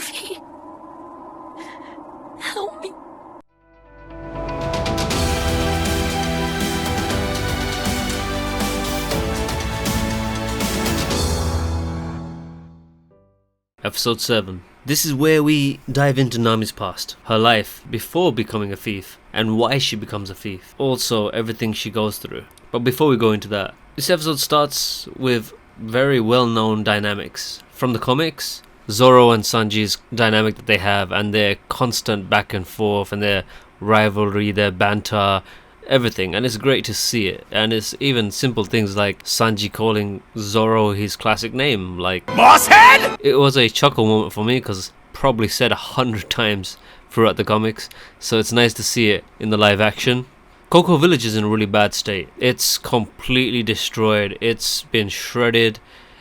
Luffy, help me. Episode 7. This is where we dive into Nami's past, her life before becoming a thief, and why she becomes a thief. Also, everything she goes through. But before we go into that, this episode starts with very well-known dynamics. From the comics, Zoro and Sanji's dynamic that they have, and their constant back and forth, and their rivalry, their banter, everything, and it's great to see it. And it's even simple things like Sanji calling Zoro his classic name, like Bosshead! It was a chuckle moment for me because probably said 100 times throughout the comics, so it's nice to see it in the live action. Cocoa Village is in a really bad state. It's completely destroyed, it's been shredded,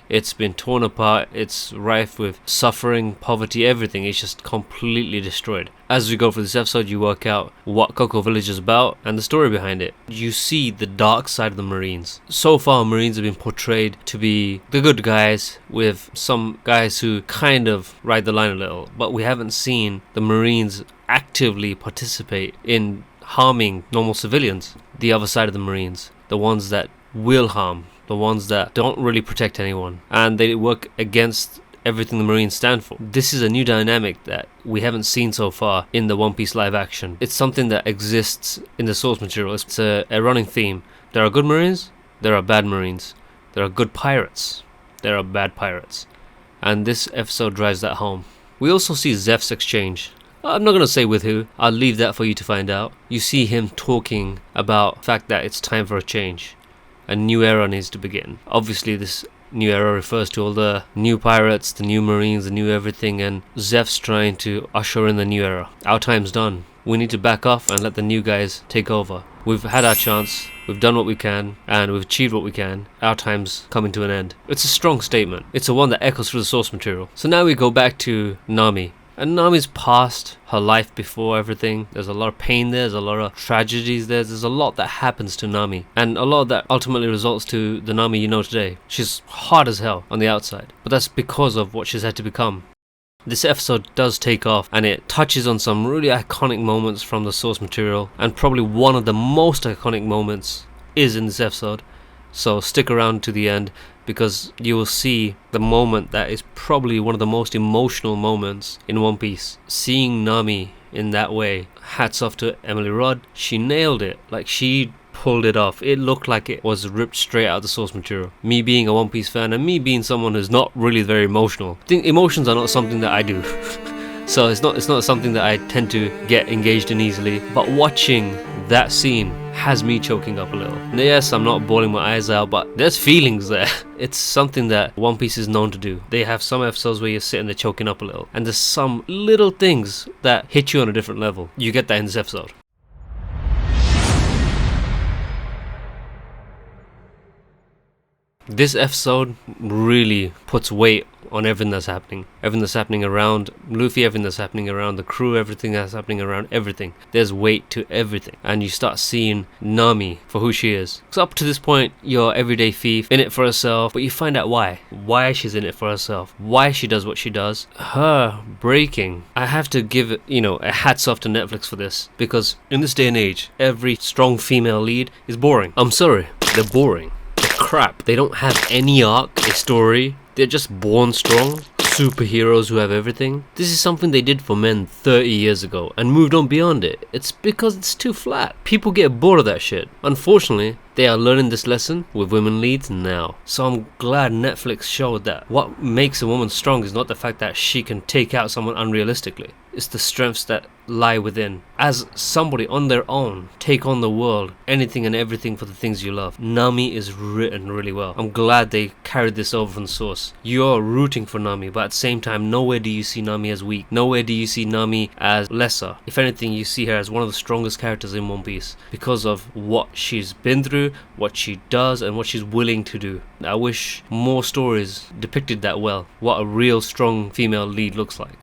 it's been torn apart, it's rife with suffering, poverty, everything. It's just completely destroyed. As we go through this episode, you work out what Cocoa Village is about and the story behind it. You see the dark side of the Marines. So far, Marines have been portrayed to be the good guys, with some guys who kind of ride the line a little. But we haven't seen the Marines actively participate in harming normal civilians. The other side of the Marines, the ones that will harm, the ones that don't really protect anyone, and they work against everything the Marines stand for. This is a new dynamic that we haven't seen so far in the One Piece live action. It's something that exists in the source material. It's a running theme. There are good Marines, there are bad Marines. There are good pirates, there are bad pirates. And this episode drives that home. We also see Zeph's exchange. I'm not going to say with who, I'll leave that for you to find out. You see him talking about the fact that it's time for a change. A new era needs to begin. Obviously this new era refers to all the new pirates, the new Marines, the new everything, and Zeph's trying to usher in the new era. Our time's done. We need to back off and let the new guys take over. We've had our chance, we've done what we can, and we've achieved what we can. Our time's coming to an end. It's a strong statement. It's a one that echoes through the source material. So now we go back to Nami. And Nami's past, her life before everything. There's a lot of pain there, there's a lot of tragedies there, there's a lot that happens to Nami. And a lot that ultimately results to the Nami you know today. She's hard as hell on the outside, but that's because of what she's had to become. This episode does take off, and it touches on some really iconic moments from the source material, and probably one of the most iconic moments is in this episode. So stick around to the end, because you will see the moment that is probably one of the most emotional moments in One Piece. Seeing Nami in that way, hats off to Emily Rudd. She nailed it. Like, she pulled it off. It looked like it was ripped straight out of the source material. Me being a One Piece fan, and me being someone who's not really very emotional, I think emotions are not something that I do. So it's not something that I tend to get engaged in easily, but watching that scene has me choking up a little. Yes, I'm not bawling my eyes out, but there's feelings there. It's something that One Piece is known to do. They have some episodes where you're sitting there choking up a little, and there's some little things that hit you on a different level. You get that in this episode. This episode really puts weight on everything that's happening. Everything that's happening around Luffy, everything that's happening around the crew, everything that's happening around everything. There's weight to everything. And you start seeing Nami for who she is. Because up to this point, you're everyday thief, in it for herself, but you find out why. Why she's in it for herself. Why she does what she does. Her breaking. I have to give it, a hats off to Netflix for this. Because in this day and age, every strong female lead is boring. I'm sorry, they're boring. Crap. They don't have any arc, a story. They're just born strong. Superheroes who have everything. This is something they did for men 30 years ago and moved on beyond it. It's because it's too flat. People get bored of that shit. Unfortunately, they are learning this lesson with women leads now. So I'm glad Netflix showed that what makes a woman strong is not the fact that she can take out someone unrealistically. It's the strengths that lie within. As somebody on their own, take on the world, anything and everything for the things you love. Nami is written really well. I'm glad they carried this over from the source. You're rooting for Nami, but at the same time, nowhere do you see Nami as weak. Nowhere do you see Nami as lesser. If anything, you see her as one of the strongest characters in One Piece because of what she's been through, what she does, and what she's willing to do. I wish more stories depicted that well, what a real strong female lead looks like.